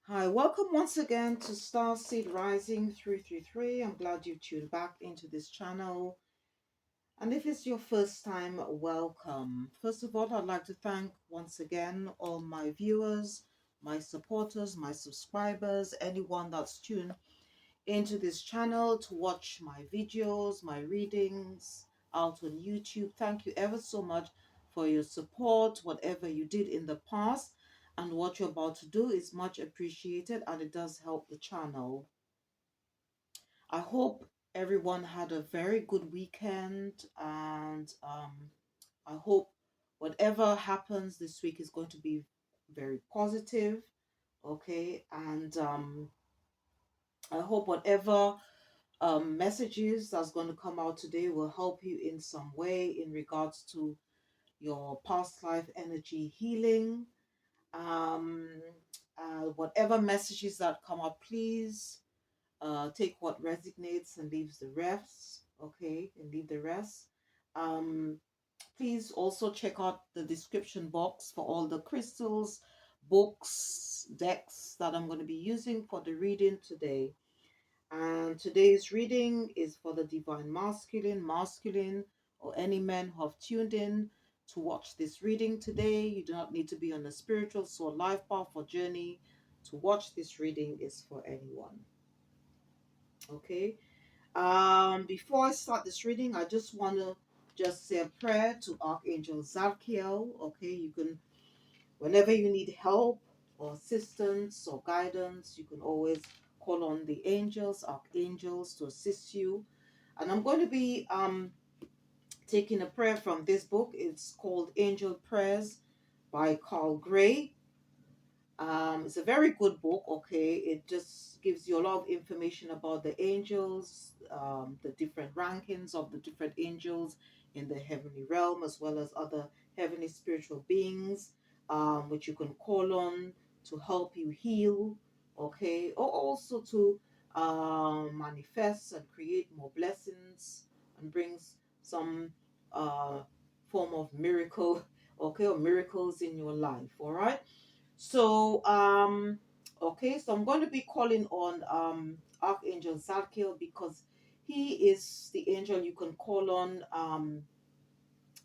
Hi, welcome once again to Star Seed Rising 333. I'm glad you tuned back into this channel. And if it's your first time, welcome. First of all, I'd like to thank once again all my viewers, my supporters, my subscribers, anyone that's tuned into this channel to watch my videos, my readings out on YouTube. Thank you ever so much for your support, whatever you did in the past and what you're about to do is much appreciated and it does help the channel. I hope everyone had a very good weekend and I hope whatever happens this week is going to be very positive, okay? And I hope whatever messages that's going to come out today will help you in some way in regards to your past life energy healing. Um, whatever messages that come up, please take what resonates and leaves the rest. Okay, and leave the rest. Um, Please also check out the description box for all the crystals, books, decks that I'm going to be using for the reading today. And today's reading is for the divine masculine, or any men who have tuned in to watch this reading today. You do not need to be on a spiritual soul life path or journey to watch this reading. Is for anyone. Okay. Before I start this reading, I just want to just say a prayer to Archangel Zadkiel. Okay, you can, whenever you need help or assistance or guidance, you can always call on the angels, archangels to assist you. And I'm going to be taking a prayer from this book. It's called Angel Prayers by Carl Gray. It's a very good book, okay? It just gives you a lot of information about the angels, the different rankings of the different angels in the heavenly realm, as well as other heavenly spiritual beings, which you can call on to help you heal, okay? Or also to manifest and create more blessings and brings some uh, form of miracle, okay, or miracles in your life, all right? So, okay, so I'm going to be calling on Archangel Zadkiel because he is the angel you can call on,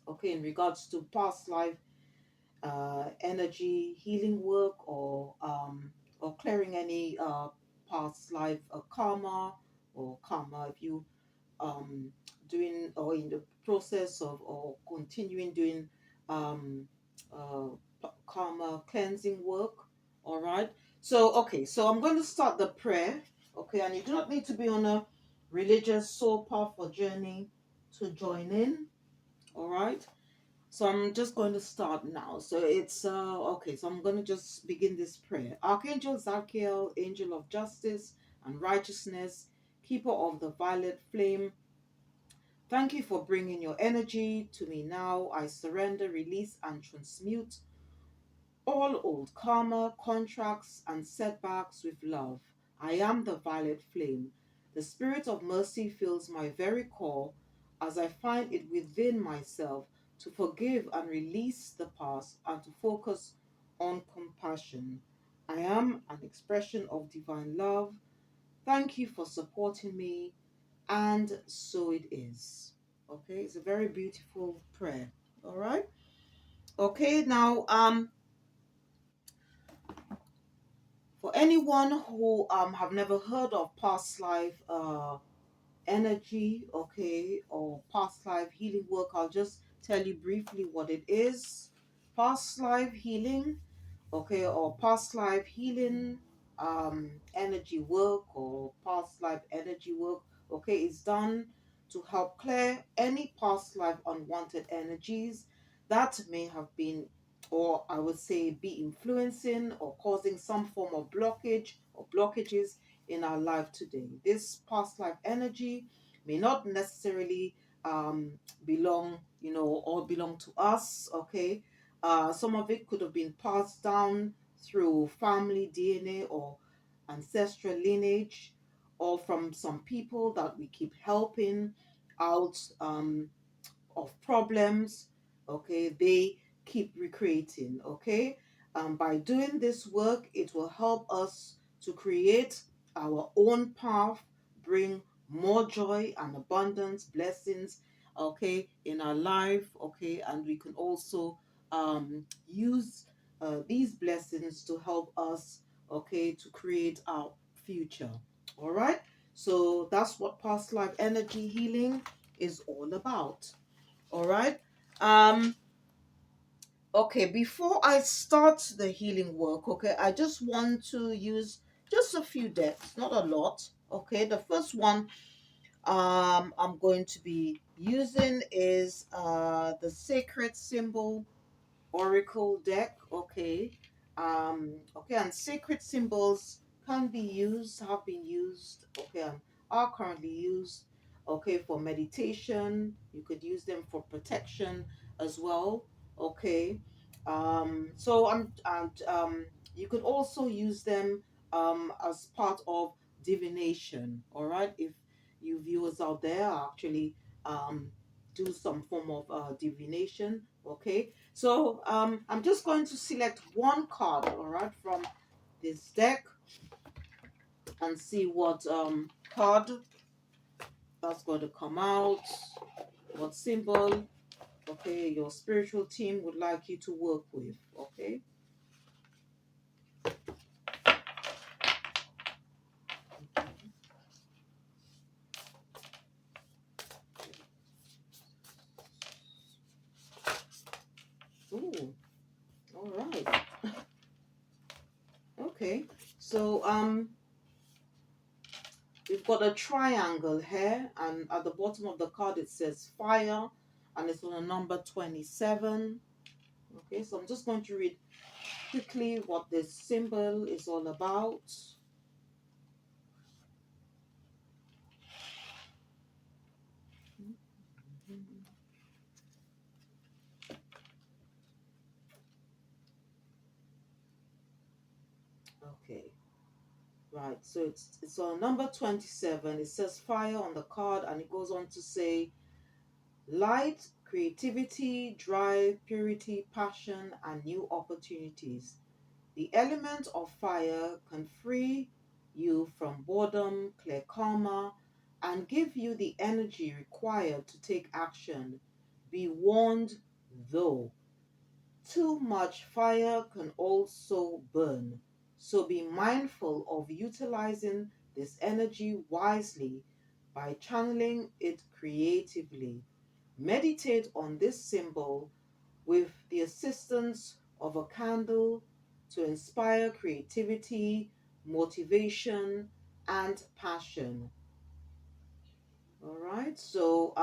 okay, in regards to past life energy healing work or clearing any past life karma if you doing or in the process of or continuing doing um, uh, karma cleansing work. All right. So, okay. So I'm going to start the prayer. Okay. And you do not need to be on a religious soul path or journey to join in. All right. So I'm just going to start now. So it's okay. So I'm going to just begin this prayer. Archangel Zachiel, angel of justice and righteousness, keeper of the violet flame, thank you for bringing your energy to me now. I surrender, release, and transmute all old karma, contracts, and setbacks with love. I am the violet flame. The spirit of mercy fills my very core as I find it within myself to forgive and release the past and to focus on compassion. I am an expression of divine love. Thank you for supporting me, and so it is. Okay, it's a very beautiful prayer. All right. Okay, now for anyone who have never heard of past life energy, okay, or past life healing work, I'll just tell you briefly what it is. Past life healing, okay, or past life healing energy work or past life energy work, okay, is done to help clear any past life unwanted energies that may have been, or I would say be influencing or causing some form of blockage or blockages in our life today. This past life energy may not necessarily belong, or belong to us, okay? Some of it could have been passed down through family DNA or ancestral lineage, or from some people that we keep helping out of problems, okay? They keep recreating, okay? by doing this work, it will help us to create our own path, bring more joy and abundance, blessings, okay, in our life, okay, and we can also use these blessings to help us, okay, to create our future. All right, so that's what past life energy healing is all about. All right. Okay, before I start the healing work, okay, I just want to use just a few decks, not a lot. Okay, the first one I'm going to be using is the Sacred Symbol Oracle deck. Okay, okay, and sacred symbols can be used, have been used, okay, and are currently used, okay, for meditation. You could use them for protection as well. Okay, so and you could also use them as part of divination. All right, if you viewers out there actually do some form of divination. Okay, so I'm just going to select one card, all right, from this deck and see what card that's going to come out, what symbol, okay, your spiritual team would like you to work with, okay. Ooh, all right. Okay, so we've got a triangle here, and at the bottom of the card it says fire, and it's on a number 27. Okay, so I'm just going to read quickly what this symbol is all about. Okay, right, so it's on number 27. It says fire on the card, and it goes on to say light, creativity, drive, purity, passion, and new opportunities. The element of fire can free you from boredom, clear karma, and give you the energy required to take action. Be warned, though. Too much fire can also burn, so be mindful of utilizing this energy wisely by channeling it creatively. Meditate on this symbol with the assistance of a candle to inspire creativity, motivation, and passion. All right. So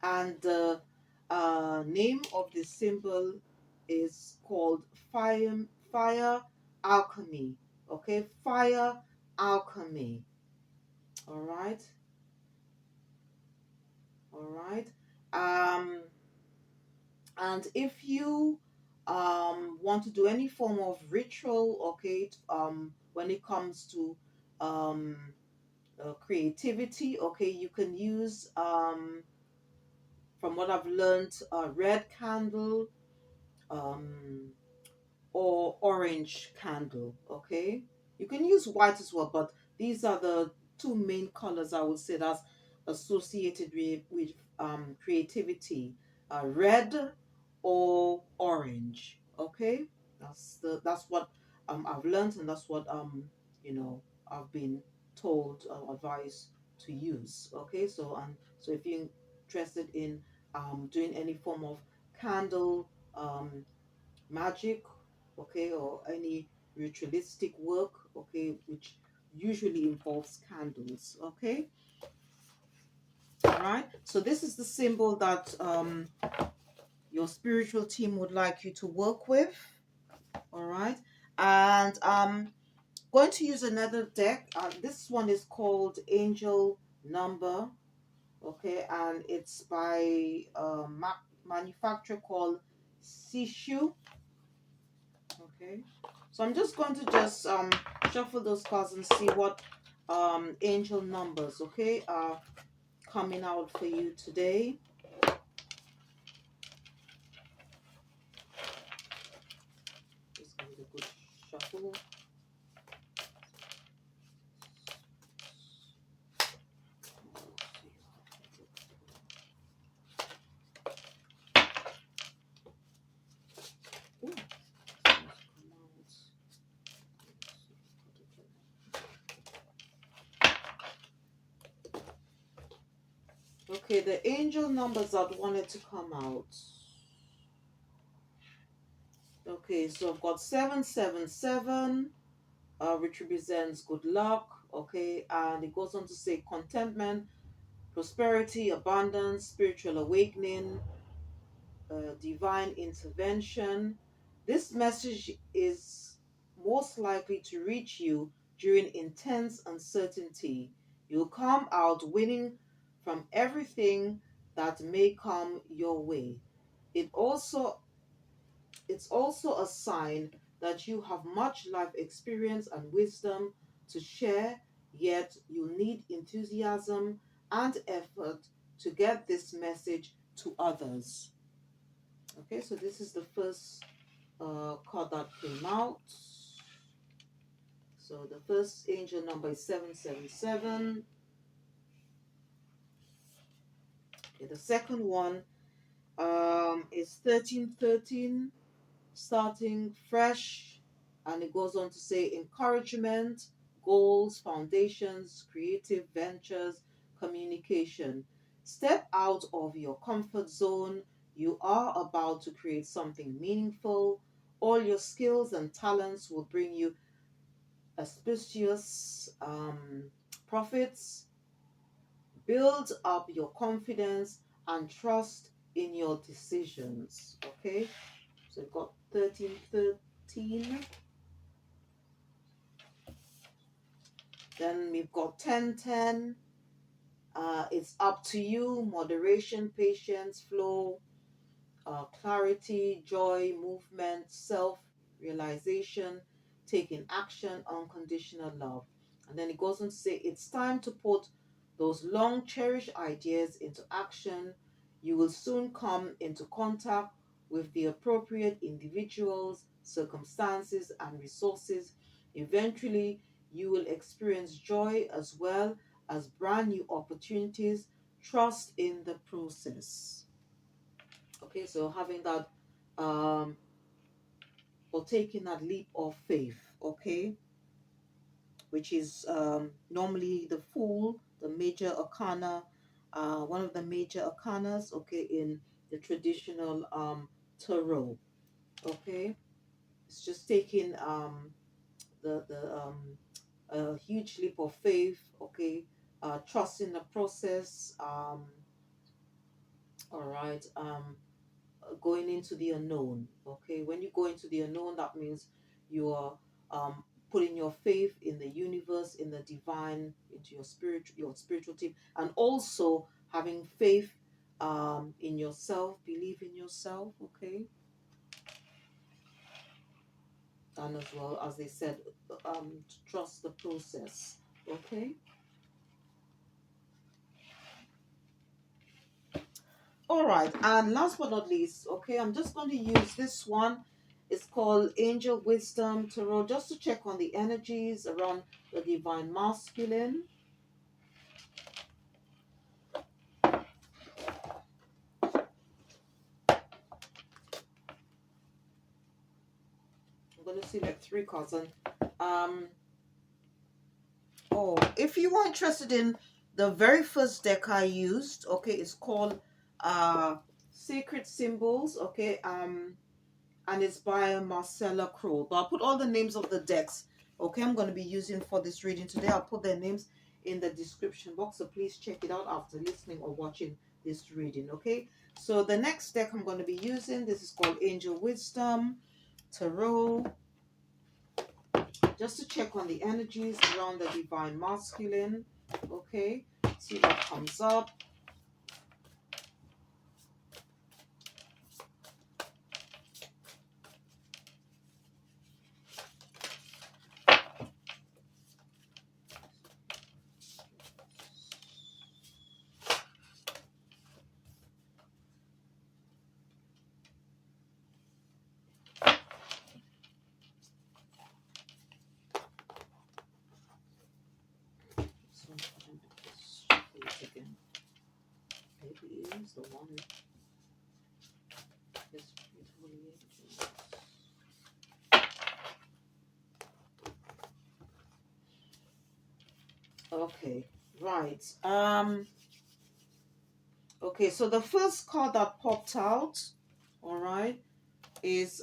and the name of the symbol is called fire alchemy. Okay, fire alchemy. All right. All right. Um, and if you want to do any form of ritual, okay, when it comes to um creativity, okay, you can use from what I've learned, a red candle, um, or orange candle. Okay, you can use white as well, but these are the two main colors I would say that's associated with creativity: red or orange. Okay, that's what I've learned, and that's what you know I've been told or advised to use. Okay, so if you're interested in doing any form of candle magic, okay, or any ritualistic work, okay, which usually involves candles, okay. All right, so this is the symbol that your spiritual team would like you to work with. All right, and going to use another deck. This one is called Angel Number, okay, and it's by a manufacturer called Sishu. Okay, so I'm just going to just shuffle those cards and see what angel numbers, okay, are coming out for you today. shuffle. Ooh. Okay, the angel numbers that wanted to come out. Okay, so I've got 777, which represents good luck. Okay, and it goes on to say contentment, prosperity, abundance, spiritual awakening, divine intervention. This message is most likely to reach you during intense uncertainty. You'll come out winning from everything that may come your way. It also it's also a sign that you have much life experience and wisdom to share, yet you need enthusiasm and effort to get this message to others. Okay, so this is the first card that came out. So the first angel number is 777. Okay, the second one is 1313, starting fresh, and it goes on to say encouragement, goals, foundations, creative ventures, communication. Step out of your comfort zone. You are about to create something meaningful. All your skills and talents will bring you auspicious profits. Build up your confidence and trust in your decisions. Okay, so we've got 1313. Then we've got 1010. It's up to you. Moderation, patience, flow, clarity, joy, movement, self realization, taking action, unconditional love. And then it goes on to say it's time to put those long cherished ideas into action. You will soon come into contact with the appropriate individuals, circumstances, and resources. Eventually, you will experience joy as well as brand new opportunities. Trust in the process. Okay, so having that or taking that leap of faith, okay, which is normally the Fool, the major arcana, one of the major arcanas, okay, in the traditional tarot. Okay, it's just taking the a huge leap of faith, okay, trusting the process, all right, going into the unknown. Okay, when you go into the unknown, that means you are putting your faith in the universe, in the divine, into your spiritual team, and also having faith in yourself, believe in yourself. Okay, and as well as they said, to trust the process. Okay. All right, and last but not least, okay, I'm just going to use this one. It's called Angel Wisdom Tarot, just to check on the energies around the divine masculine. I'm going to select three cards, and oh, if you are interested in the very first deck I used, okay, it's called Sacred Symbols, okay, and it's by Marcella Kroll. But I'll put all the names of the decks, okay, I'm going to be using for this reading today. I'll put their names in the description box, so please check it out after listening or watching this reading, okay? So the next deck I'm going to be using, this is called Angel Wisdom Tarot, just to check on the energies around the divine masculine, okay? See what comes up. is the one is holy angels. Okay, right. Okay, so the first card that popped out, all right, is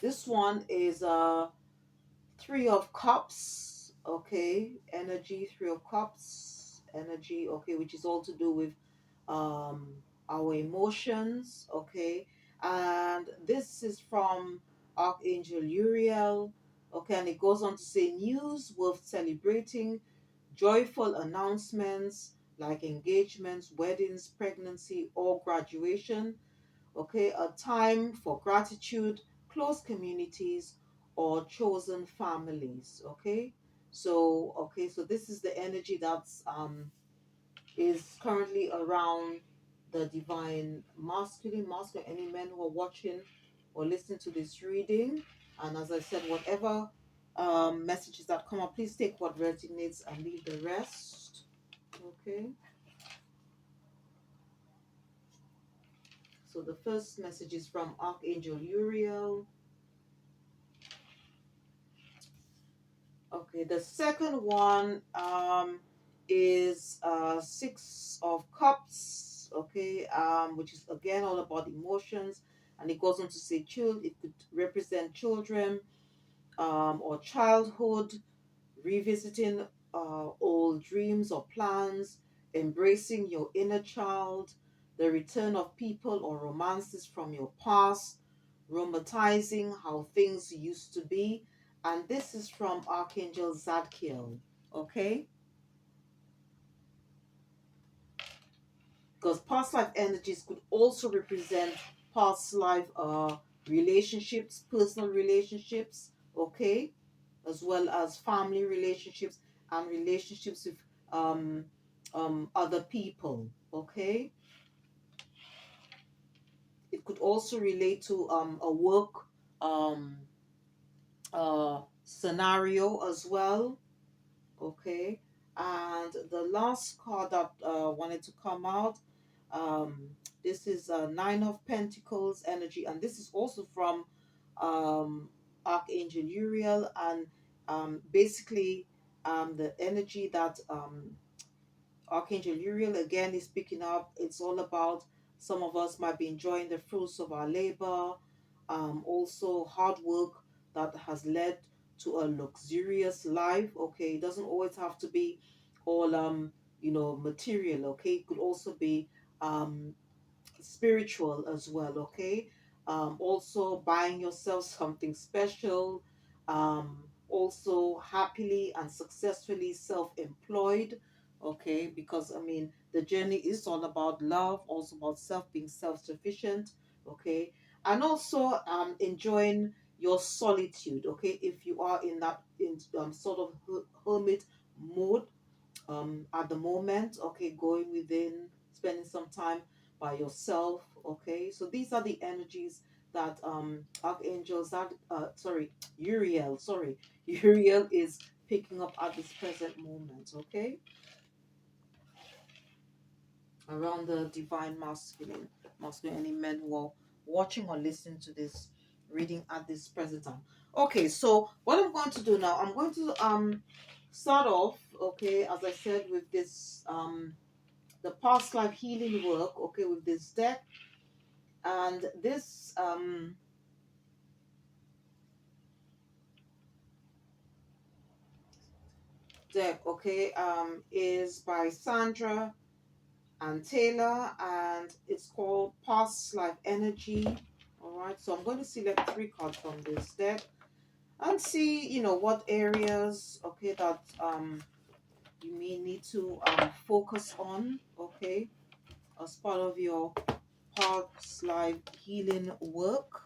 this one is Three of Cups, okay, energy, Three of Cups, energy, okay, which is all to do with um, our emotions, okay, and this is from Archangel Uriel, okay, and it goes on to say news worth celebrating, joyful announcements like engagements, weddings, pregnancy, or graduation, okay, a time for gratitude, close communities, or chosen families, okay. So okay, so this is the energy that's is currently around the divine masculine, any men who are watching or listening to this reading. And as I said, whatever messages that come up, please take what resonates and leave the rest, okay. So the first message is from Archangel Uriel. Okay, the second one is Six of Cups, okay, which is again all about emotions, and it goes on to say child. It could represent children, or childhood, revisiting old dreams or plans, embracing your inner child, the return of people or romances from your past, romanticizing how things used to be. And this is from Archangel Zadkiel, okay? Because past life energies could also represent past life relationships, personal relationships, okay? As well as family relationships and relationships with um, other people, okay? It could also relate to a work um, scenario as well, okay. And the last card that wanted to come out, um, this is Nine of Pentacles energy, and this is also from um, Archangel Uriel, and basically the energy that Archangel Uriel again is picking up. It's all about some of us might be enjoying the fruits of our labor, also hard work that has led to a luxurious life. Okay, it doesn't always have to be all material. Okay, it could also be um spiritual as well, okay. Also buying yourself something special, also happily and successfully self-employed, okay, because I mean the journey is all about love, also about self, being self-sufficient, okay, and also enjoying your solitude, okay, if you are in that sort of hermit mode at the moment, okay, going within, spending some time by yourself, okay. So these are the energies that archangels that Uriel, Uriel is picking up at this present moment, okay, around the divine masculine, any men who are watching or listening to this reading at this present time. Okay, so what I'm going to do now, I'm going to start off, okay, as I said, with this the past life healing work, okay, with this deck. And this deck, okay, is by Sandra and Taylor, and it's called Past Life Energy. All right, so I'm going to select three cards from this deck and see, what areas, okay, that you may need to focus on, okay, as part of your past life healing work.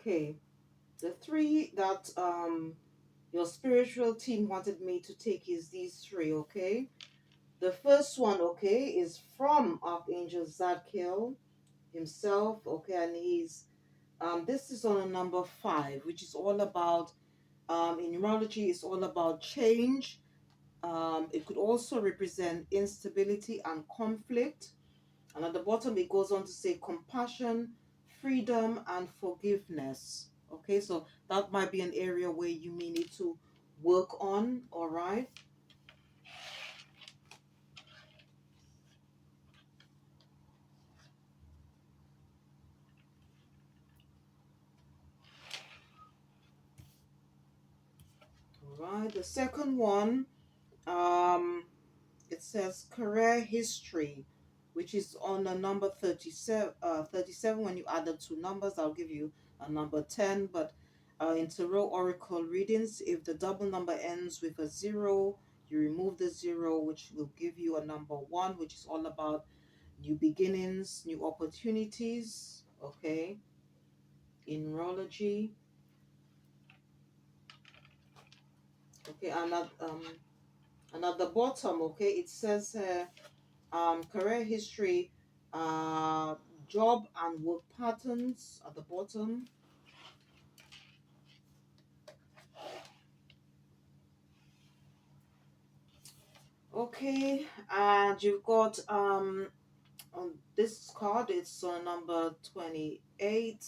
Okay, the three that your spiritual team wanted me to take is these three. Okay, the first one, okay, is from Archangel Zadkiel himself. Okay, and he's this is on a number 5, which is all about in neurology, it's all about change. It could also represent instability and conflict. And at the bottom, it goes on to say compassion, freedom, and forgiveness. Okay, so that might be an area where you may need to work on. All right. All right. The second one, um, it says career history, which is on the number 37. 37. When you add the two numbers, I'll give you a number 10. But in tarot oracle readings, if the double number ends with a 0, you remove the 0, which will give you a number 1, which is all about new beginnings, new opportunities. Okay, in neurology. Okay, and at the bottom, okay, it says career history, uh, job and work patterns at the bottom. Okay, and you've got on this card, it's number 28.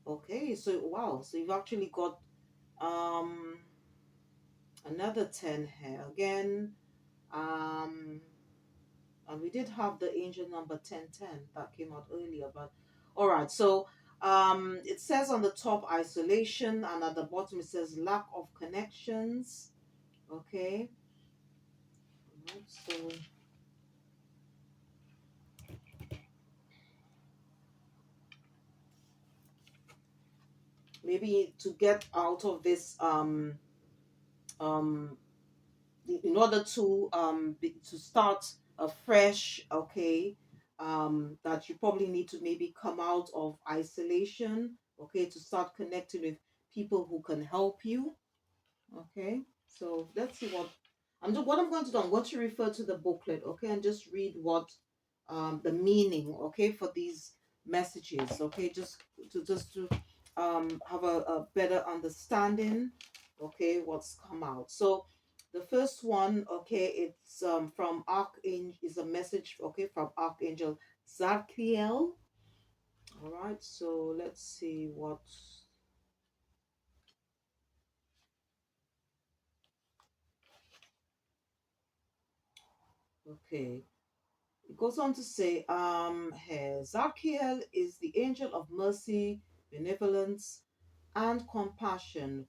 Okay, so wow, so you've actually got um another 10 here again. Um and we did have the angel number 1010 that came out earlier, but all right. So it says on the top isolation, and at the bottom it says lack of connections. Okay. All right, so maybe to get out of this um in order to to start afresh, okay, that you probably need to maybe come out of isolation, okay, to start connecting with people who can help you. Okay, so let's see what I'm going to do. I'm going to refer to the booklet, okay, and just read what the meaning, okay, for these messages, okay, just to have a better understanding, okay, what's come out. So the first one, okay, it's from Archangel, is a message, okay, from Archangel Zadkiel. All right, so let's see what. Okay, it goes on to say, here, Zachiel is the angel of mercy, benevolence, and compassion.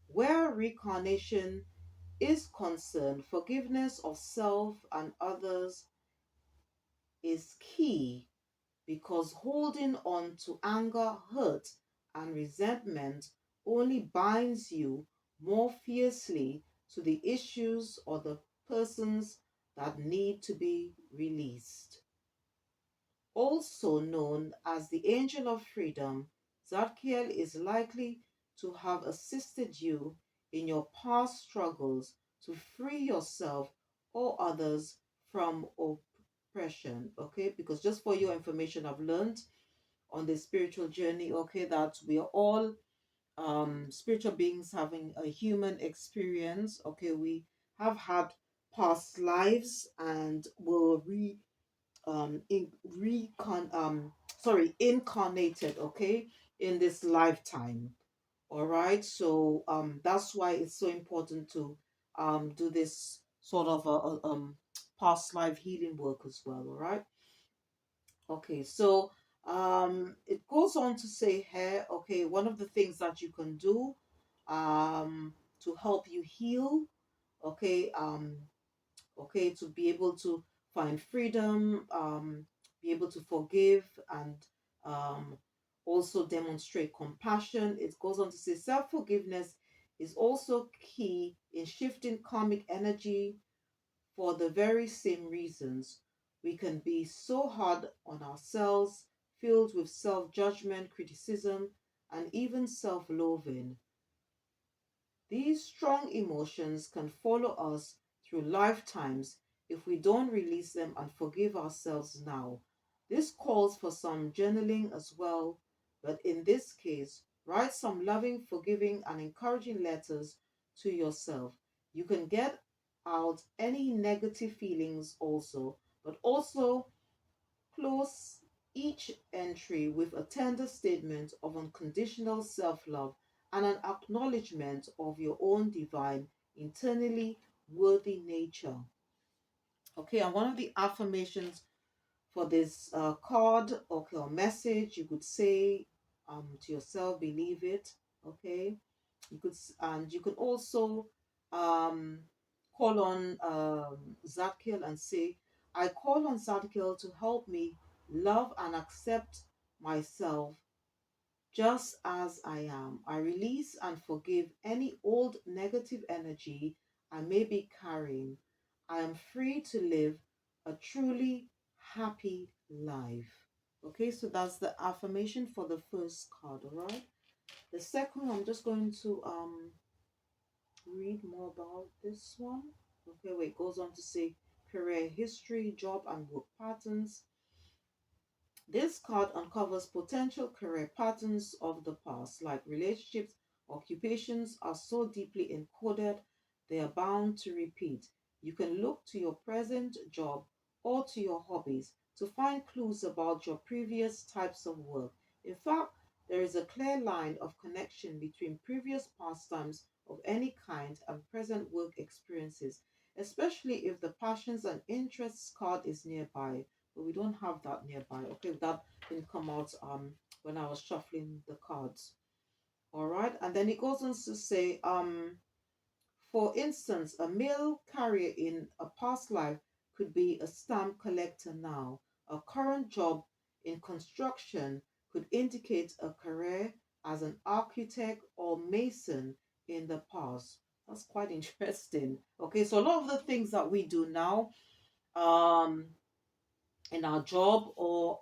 Where reincarnation is concerned, forgiveness of self and others is key because holding on to anger, hurt, and resentment only binds you more fiercely to the issues or the persons that need to be released. Also known as the Angel of Freedom, Zadkiel is likely to have assisted you in your past struggles to free yourself or others from oppression. Okay, because just for your information, I've learned on the spiritual journey, okay, that we are all spiritual beings having a human experience. Okay, we have had past lives and will incarnated, okay, in this lifetime. All right, so that's why it's so important to do this sort of past life healing work as well. All right. Okay, so it goes on to say here, okay, one of the things that you can do to help you heal, okay, okay, to be able to find freedom, be able to forgive, and um, also demonstrate compassion. It goes on to say self forgiveness is also key in shifting karmic energy for the very same reasons. We can be so hard on ourselves, filled with self judgment, criticism, and even self-loathing. These strong emotions can follow us through lifetimes if we don't release them and forgive ourselves now. This calls for some journaling as well, but in this case, write some loving, forgiving, and encouraging letters to yourself. You can get out any negative feelings also, but also close each entry with a tender statement of unconditional self love and an acknowledgement of your own divine, internally worthy nature. Okay, and one of the affirmations for this card, okay, or message, you could say to yourself, believe it. Okay, and you can also um, call on Zadkiel and say, I call on Zadkiel to help me love and accept myself just as I am. I release and forgive any old negative energy I may be carrying. I am free to live a truly happy life. Okay, so that's the affirmation for the first card, all right? The second, I'm just going to read more about this one. Okay, where it goes on to say career history, job and work patterns. This card uncovers potential career patterns of the past, like relationships, occupations are so deeply encoded they are bound to repeat. You can look to your present job or to your hobbies to find clues about your previous types of work. In fact, there is a clear line of connection between previous pastimes of any kind and present work experiences, especially if the passions and interests card is nearby, but we don't have that nearby. Okay, that didn't come out when I was shuffling the cards. All right, and then it goes on to say for instance, a mail carrier in a past life could be a stamp collector now. A current job in construction could indicate a career as an architect or mason in the past. That's quite interesting. Okay, so a lot of the things that we do now, um in our job, or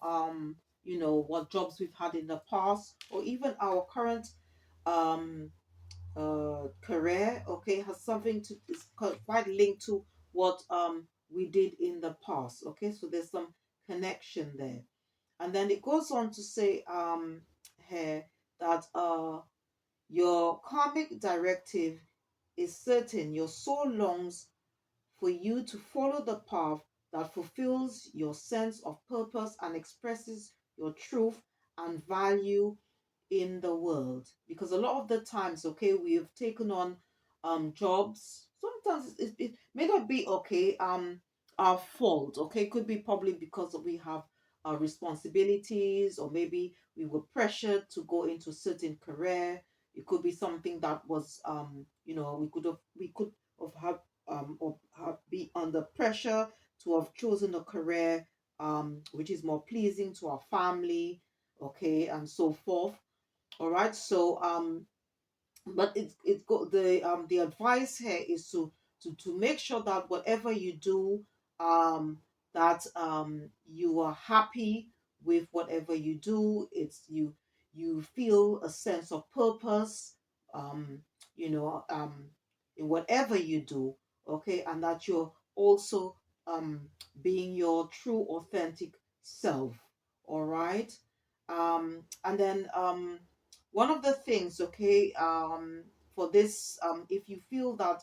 what jobs we've had in the past, or even our current um career, okay, has something to is quite linked to what we did in the past. Okay, so there's some connection there. And then it goes on to say here that your karmic directive is certain. Your soul longs for you to follow the path that fulfills your sense of purpose and expresses your truth and value in the world. Because a lot of the times, okay, we have taken on jobs. Sometimes it may not be okay our fault. Okay, could be probably because we have responsibilities, or maybe we were pressured to go into a certain career. It could be something that was we could have or have, be under pressure to have chosen a career which is more pleasing to our family, okay, and so forth. All right, so but it's got the advice here is to make sure that whatever you do, that you are happy with whatever you do. You feel a sense of purpose, um you know um in whatever you do, okay, and that you're also um being your true authentic self. All right, and then one of the things, okay, for this, if you feel that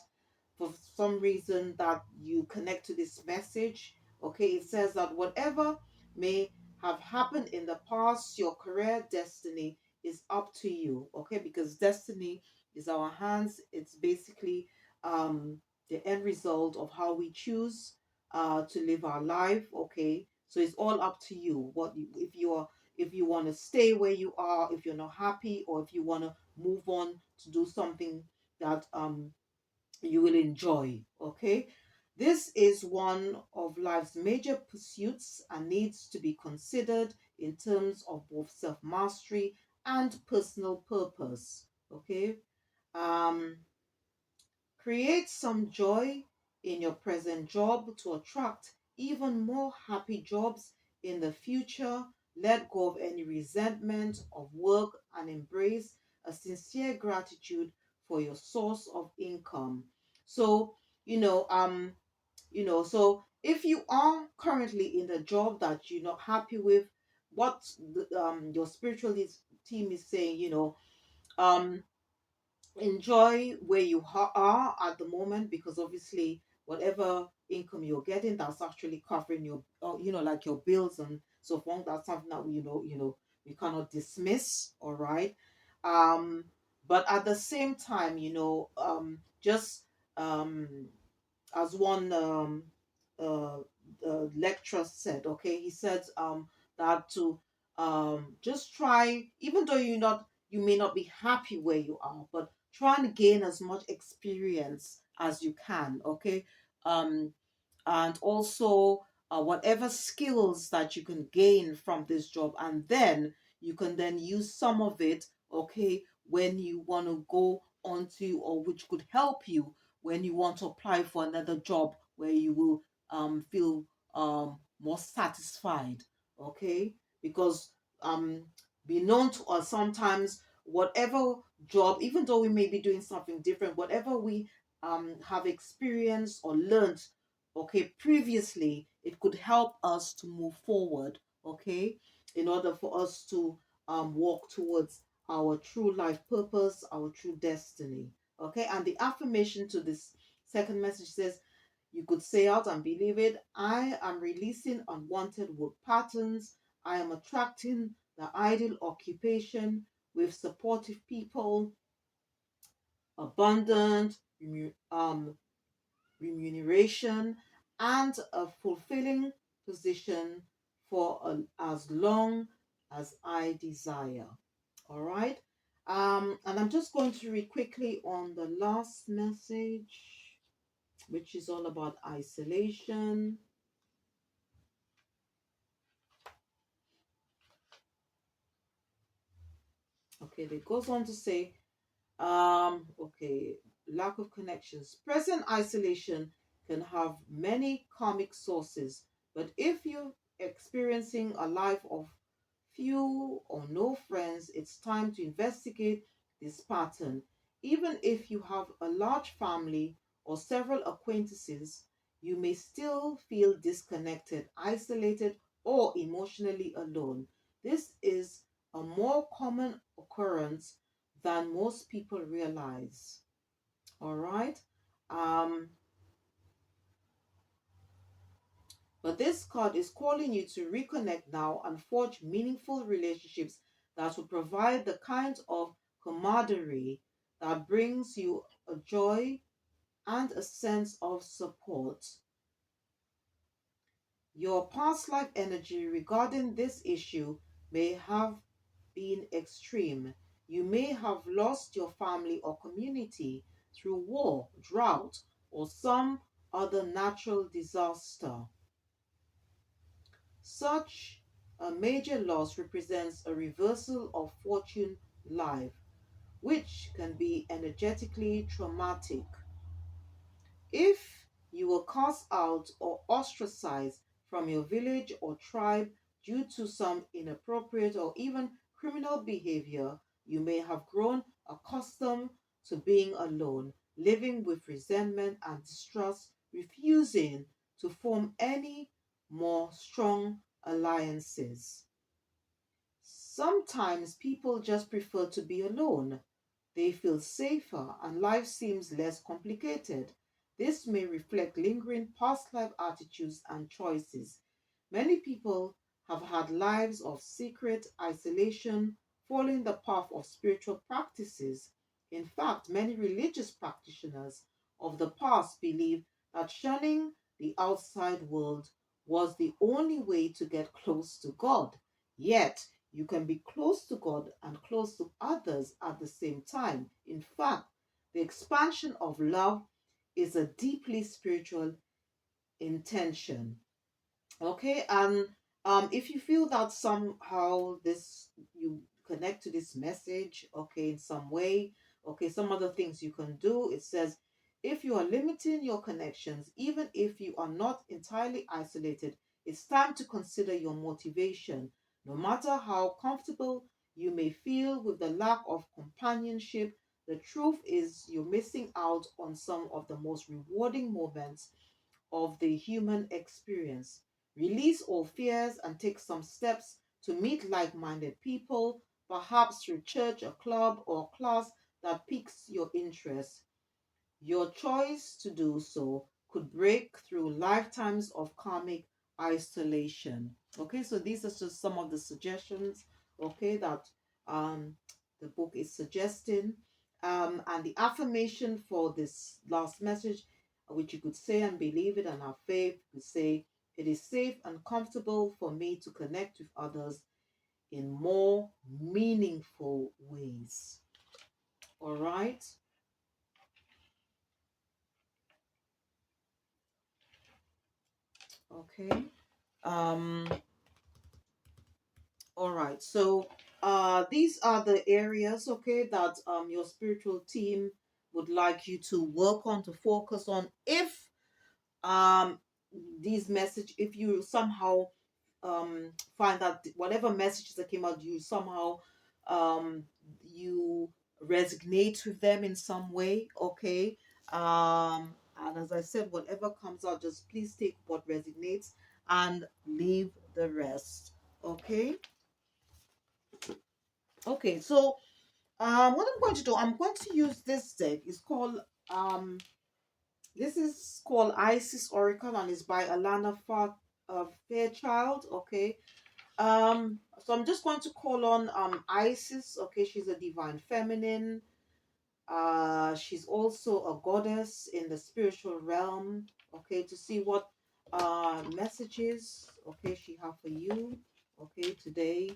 for some reason that you connect to this message, okay, it says that whatever may have happened in the past, your career destiny is up to you, okay, because destiny is our hands. It's basically the end result of how we choose to live our life, okay, so it's all up to you. If you want to stay where you are, if you're not happy, or if you want to move on to do something that you will enjoy. Okay, this is one of life's major pursuits and needs to be considered in terms of both self mastery and personal purpose. Okay, um, create some joy in your present job to attract even more happy jobs in the future. Let go of any resentment of work and embrace a sincere gratitude for your source of income. So, you know, so if you are currently in a job that you're not happy with, what your spiritual team is saying, um, enjoy where you are at the moment, because obviously whatever income you're getting, that's actually covering your like your bills and so forth. That's something that we cannot dismiss. All right. um but at the same time, just um as one uh, lecturer said, okay, he said that to just try, even though you may not be happy where you are, but try and gain as much experience as you can, okay? Um, and also whatever skills that you can gain from this job, and then you can then use some of it, okay, when you want to go on to, or which could help you when you want to apply for another job where you will feel more satisfied, okay? Because be known to us, sometimes whatever job, even though we may be doing something different, whatever we have experienced or learned, okay, previously, it could help us to move forward, okay, in order for us to walk towards our true life purpose, our true destiny, okay. And the affirmation to this second message says, you could say out and believe it: I am releasing unwanted work patterns. I am attracting the ideal occupation with supportive people, abundant remuneration, and a fulfilling position for as long as I desire. All right. And I'm just going to read quickly on the last message, which is all about isolation. Okay, it goes on to say, okay, lack of connections. Present isolation can have many karmic sources, but if you're experiencing a life of few or no friends, it's time to investigate this pattern. Even if you have a large family or several acquaintances, you may still feel disconnected, isolated, or emotionally alone. This is a more common occurrence than most people realize. All right. Um, but this card is calling you to reconnect now and forge meaningful relationships that will provide the kind of camaraderie that brings you a joy and a sense of support. Your past life energy regarding this issue may have been extreme. You may have lost your family or community through war, drought, or some other natural disaster. Such a major loss represents a reversal of fortune life, which can be energetically traumatic. If you were cast out or ostracized from your village or tribe due to some inappropriate or even criminal behavior, you may have grown accustomed to being alone, living with resentment and distrust, refusing to form any more strong alliances. Sometimes people just prefer to be alone. They feel safer and life seems less complicated. This may reflect lingering past life attitudes and choices. Many people have had lives of secret isolation, following the path of spiritual practices. In fact, many religious practitioners of the past believe that shunning the outside world was the only way to get close to God. Yet, you can be close to God and close to others at the same time. In fact, the expansion of love is a deeply spiritual intention. Okay, and if you feel that somehow this you connect to this message, okay, in some way, okay, some other things you can do. It says, if you are limiting your connections, even if you are not entirely isolated, it's time to consider your motivation. No matter how comfortable you may feel with the lack of companionship, the truth is you're missing out on some of the most rewarding moments of the human experience. Release all fears and take some steps to meet like minded people, perhaps through church, a club, or a class that piques your interest. Your choice to do so could break through lifetimes of karmic isolation. Okay, so these are just some of the suggestions, okay, that um, the book is suggesting. And the affirmation for this last message, which you could say and believe it and have faith, you could say, it is safe and comfortable for me to connect with others in more meaningful ways. All right. Okay. Um, all right. So these are the areas, okay, that your spiritual team would like you to work on, to focus on. If um these message, if you somehow find that whatever messages that came out, you somehow um you resonate with them in some way, okay, and as I said, whatever comes out, just please take what resonates and leave the rest. Okay. Okay, so what I'm going to do, I'm going to use this deck. It's called this is called Isis Oracle, and it's by Alana Fairchild. Okay. So I'm just going to call on Isis. Okay, she's a divine feminine. She's also a goddess in the spiritual realm. Okay, to see what messages, okay, she have for you, okay, today.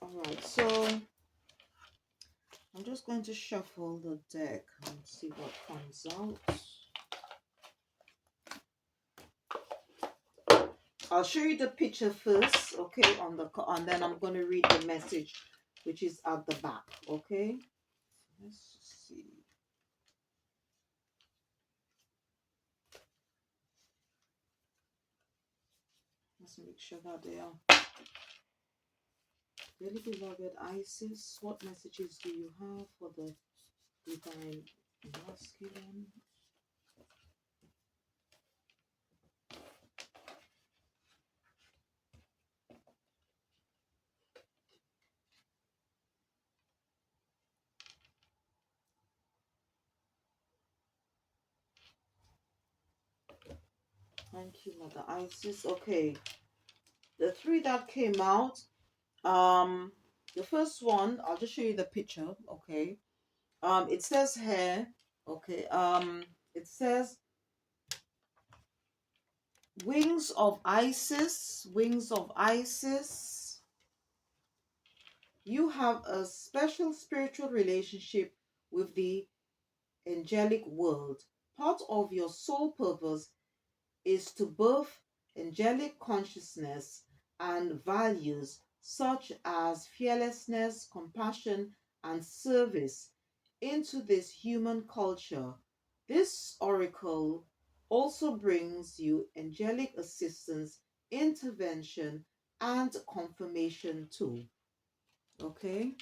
All right, so I'm just going to shuffle the deck and see what comes out. I'll show you the picture first, okay, and then I'm going to read the message, which is at the back, okay. Let's see. Let's make sure that they are really beloved Isis. What messages do you have for the divine masculine? Thank you, Mother Isis. Okay, the three that came out. Um, the first one, I'll just show you the picture. Okay. It says here. Okay. It says wings of Isis. Wings of Isis. You have a special spiritual relationship with the angelic world. Part of your soul purpose is to birth angelic consciousness and values such as fearlessness, compassion, and service into this human culture. This oracle also brings you angelic assistance, intervention, and confirmation too. Okay,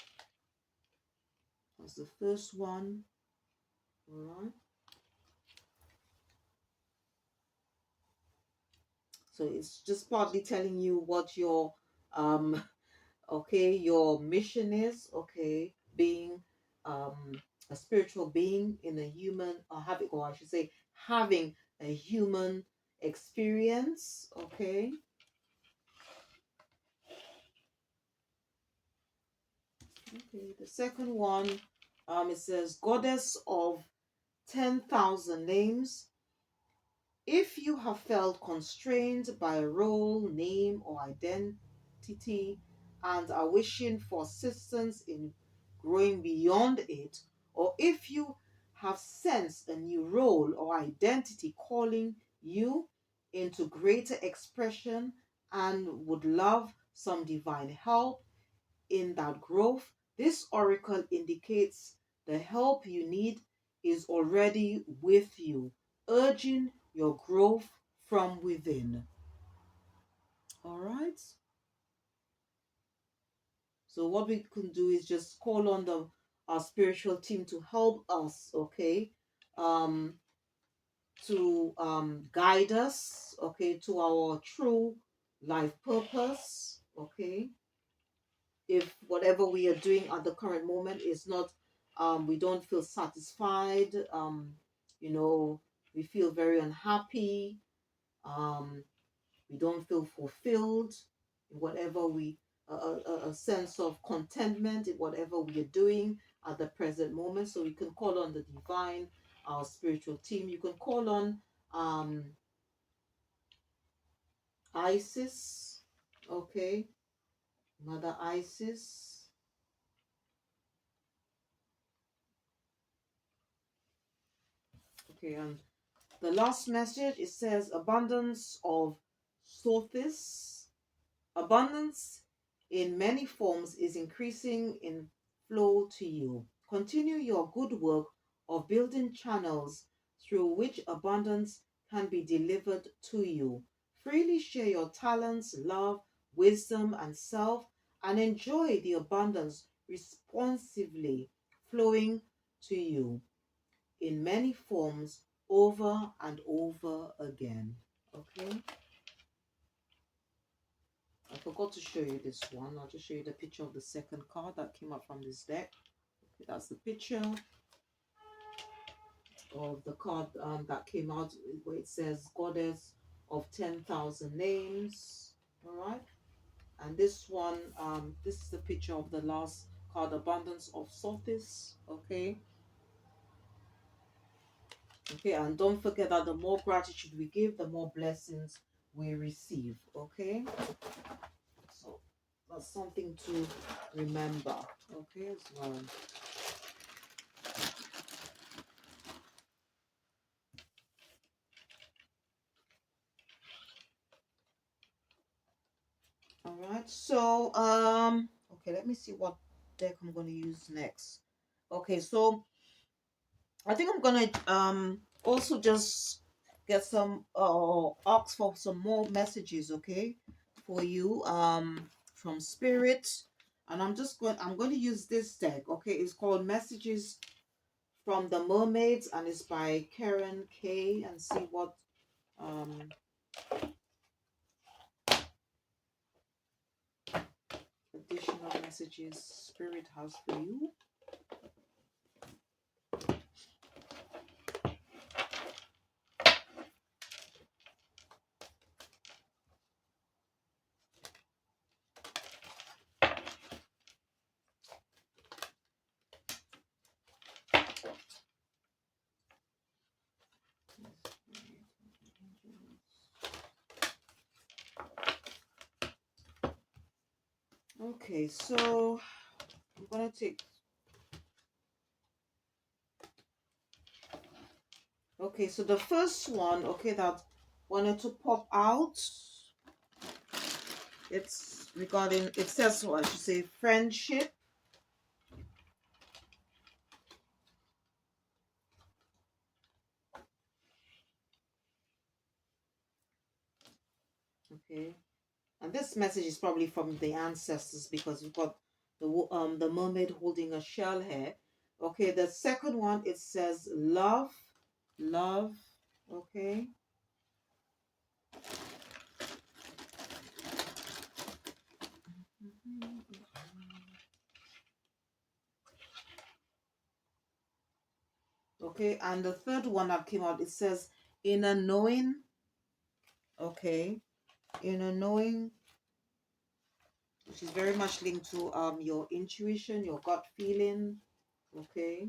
that's the first one. All right. So it's just partly telling you what your um okay, your mission is, okay, being um a spiritual being in a human, or having, or I should say having a human experience. Okay. Okay, the second one, it says goddess of 10,000 names. If you have felt constrained by a role, name, or identity and are wishing for assistance in growing beyond it, or if you have sensed a new role or identity calling you, into greater expression and would love some divine help in that growth. This oracle indicates the help you need is already with you, urging your growth from within. All right. So what we can do is just call on the our spiritual team to help us, okay, um, to guide us, okay, to our true life purpose, okay. If whatever we are doing at the current moment is not, we don't feel satisfied, you know, we feel very unhappy, um, we don't feel fulfilled in whatever we a sense of contentment in whatever we are doing at the present moment. So we can call on the divine, our spiritual team. You can call on um Isis, okay, Mother Isis. Okay, and the last message, it says abundance of Sothis. Abundance in many forms is increasing in flow to you. Continue your good work of building channels through which abundance can be delivered to you. Freely share your talents, love, wisdom, and self, and enjoy the abundance responsively flowing to you in many forms over and over again. Okay? I forgot to show you this one. I'll just show you the picture of the second card that came up from this deck. Okay, that's the picture of the card that came out where it says Goddess of 10,000 Names. All right. And this one, this is the picture of the last card, Abundance of Sothis. Okay. Okay. And don't forget that the more gratitude we give, the more blessings we receive. Okay. So that's something to remember. Okay, as well. All right. So okay, let me see what deck I'm going to use next. Okay, so I think I'm going to also just get some ask for some more messages, okay, for you from spirit. And I'm going to use this deck, okay? It's called Messages from the Mermaids and it's by Karen K, and see what additional messages spirit has for you. Okay, so I'm gonna take. Okay, so the first one, okay, that wanted to pop out. It's regarding. It says, what I should say, friendship. Okay, and this message is probably from the ancestors because we've got the mermaid holding a shell here. Okay, the second one, it says love, love. Okay. Okay, and the third one that came out, it says inner knowing. Okay, inner knowing, which is very much linked to your intuition, your gut feeling. Okay,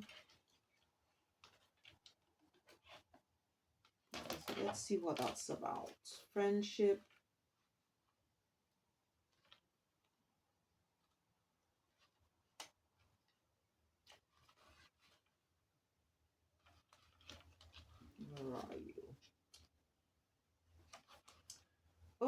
so let's see what that's about. Friendship. Where are you?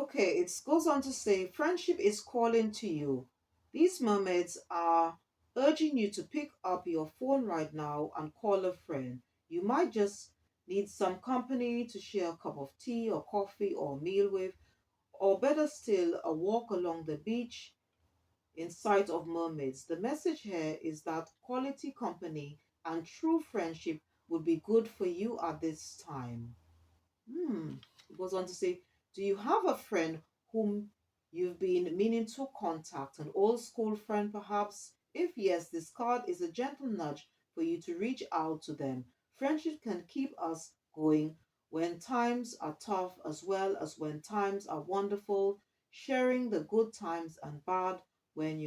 Okay, it goes on to say friendship is calling to you. These mermaids are urging you to pick up your phone right now and call a friend. You might just need some company to share a cup of tea or coffee or meal with, or better still, a walk along the beach in sight of mermaids. The message here is that quality company and true friendship would be good for you at this time. Hmm. It goes on to say, do you have a friend whom you've been meaning to contact? An old school friend, perhaps? If yes, this card is a gentle nudge for you to reach out to them. Friendship can keep us going when times are tough as well as when times are wonderful, sharing the good times and bad when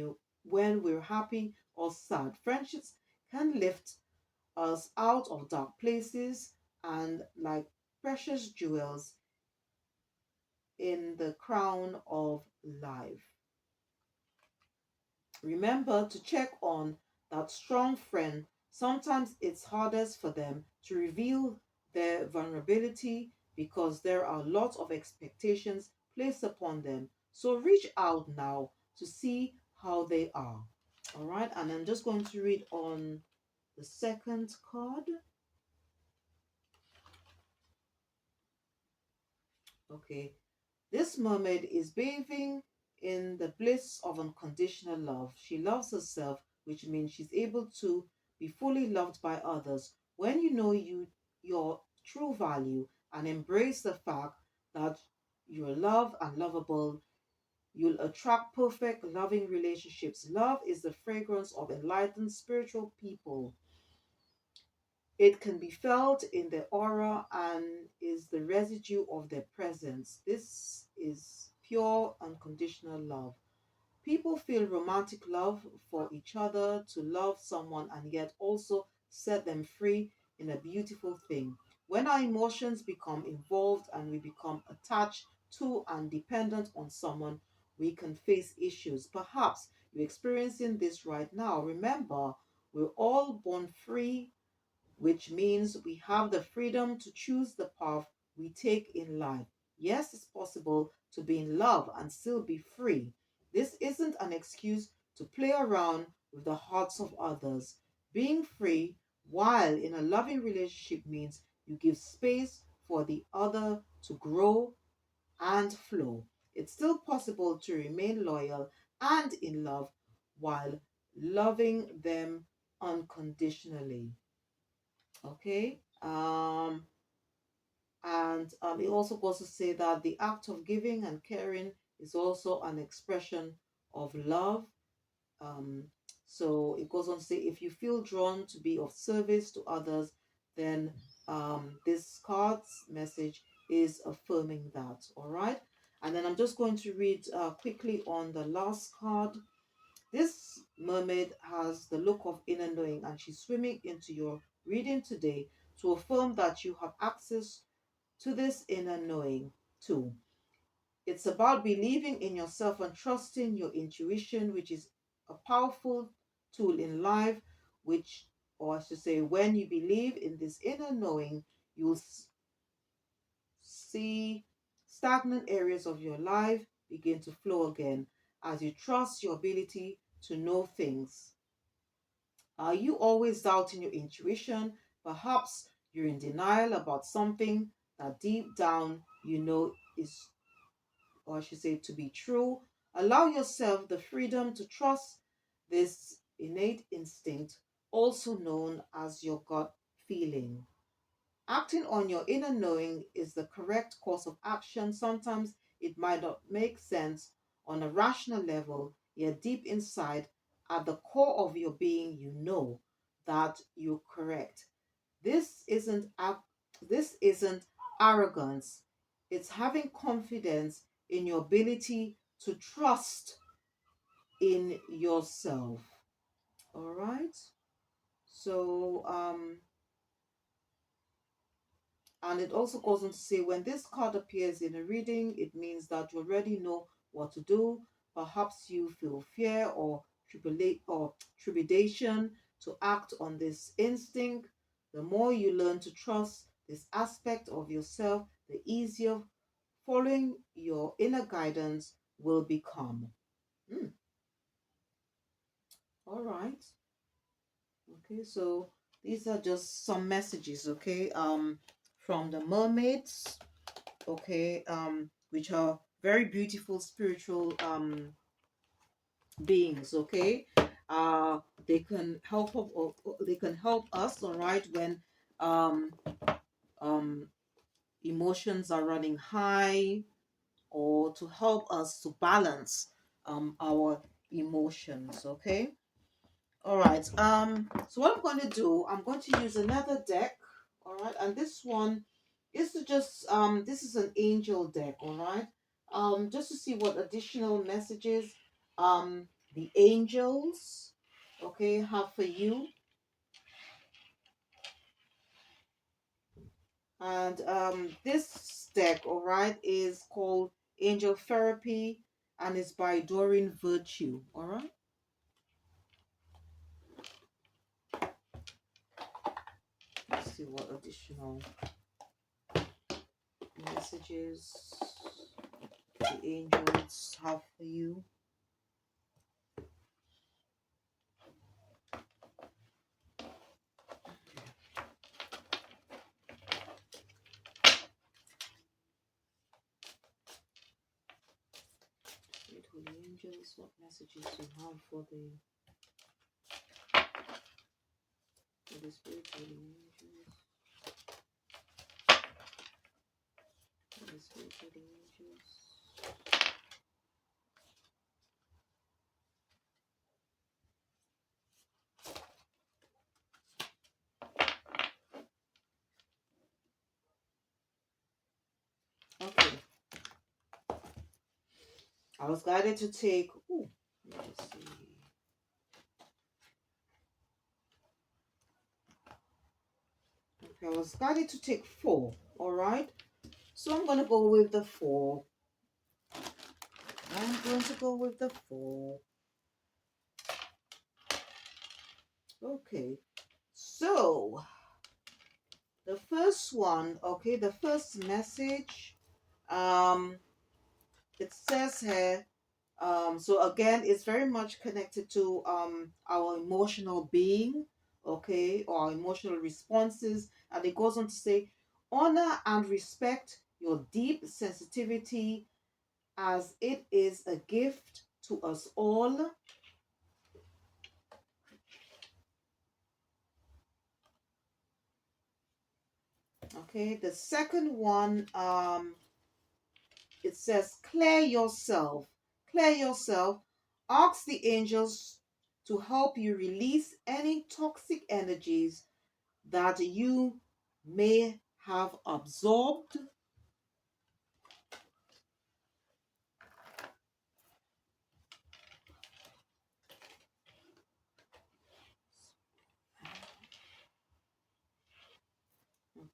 we're happy or sad. Friendships can lift us out of dark places and like precious jewels in the crown of life. Remember to check on that strong friend. Sometimes it's hardest for them to reveal their vulnerability because there are lots of expectations placed upon them. So reach out now to see how they are. All right, and I'm just going to read on the second card. Okay, this mermaid is bathing in the bliss of unconditional love. She loves herself, which means she's able to be fully loved by others. When you know your true value and embrace the fact that you're loved and lovable, you'll attract perfect, loving relationships. Love is the fragrance of enlightened spiritual people. It can be felt in their aura and is the residue of their presence. This is pure, unconditional love. People feel romantic love for each other, to love someone and yet also set them free in a beautiful thing. When our emotions become involved and we become attached to and dependent on someone, we can face issues. Perhaps you're experiencing this right now. Remember, we're all born free, which means we have the freedom to choose the path we take in life. Yes, it's possible to be in love and still be free. This isn't an excuse to play around with the hearts of others. Being free while in a loving relationship means you give space for the other to grow and flow. It's still possible to remain loyal and in love while loving them unconditionally. Okay. And it also goes to say that the act of giving and caring is also an expression of love. Um, so it goes on to say, if you feel drawn to be of service to others, then this card's message is affirming that. All right. And then I'm just going to read quickly on the last card. This mermaid has the look of inner knowing and she's swimming into your reading today to affirm that you have access to this inner knowing too. It's about believing in yourself and trusting your intuition, which is a powerful tool in life, which, or I should say, when you believe in this inner knowing, you'll see stagnant areas of your life begin to flow again as you trust your ability to know things. Are you always doubting your intuition? Perhaps you're in denial about something that deep down you know is, or I should say, to be true. Allow yourself the freedom to trust this innate instinct, also known as your gut feeling. Acting on your inner knowing is the correct course of action. Sometimes it might not make sense on a rational level, yet deep inside, at the core of your being, you know that you're correct. This isn't this isn't arrogance. It's having confidence in your ability to trust in yourself. All right. So and it also goes on to say when this card appears in a reading, it means that you already know what to do. Perhaps you feel fear or trepidation to act on this instinct. The more you learn to trust this aspect of yourself, the easier following your inner guidance will become. Mm, all right. Okay, so these are just some messages, okay, from the mermaids, okay, which are very beautiful spiritual beings, okay. uh they can help they can help us, all right, when um um emotions are running high, or to help us to balance our emotions, okay. All right. So what I'm going to do, I'm going to use another deck. All right. And this one is to just this is an angel deck. All right. Just to see what additional messages um the angels, okay, have for you. And this deck, all right, is called Angel Therapy, and it's by Doreen Virtue. All right. Let's see what additional messages the angels have for you. Spirit holy angels, what messages you have for the spirit holy angels? For the spirit holy angels. Okay. I was guided to take. Ooh, let's see. Okay, I was guided to take 4. All right. So I'm gonna go with the 4. I'm going to go with the 4. Okay. So the first one, okay, the first message, um, it says here, so again, it's very much connected to our emotional being, okay, or our emotional responses. And it goes on to say, honor and respect your deep sensitivity as it is a gift to us all. Okay, the second one, it says, clear yourself. Clear yourself. Ask the angels to help you release any toxic energies that you may have absorbed.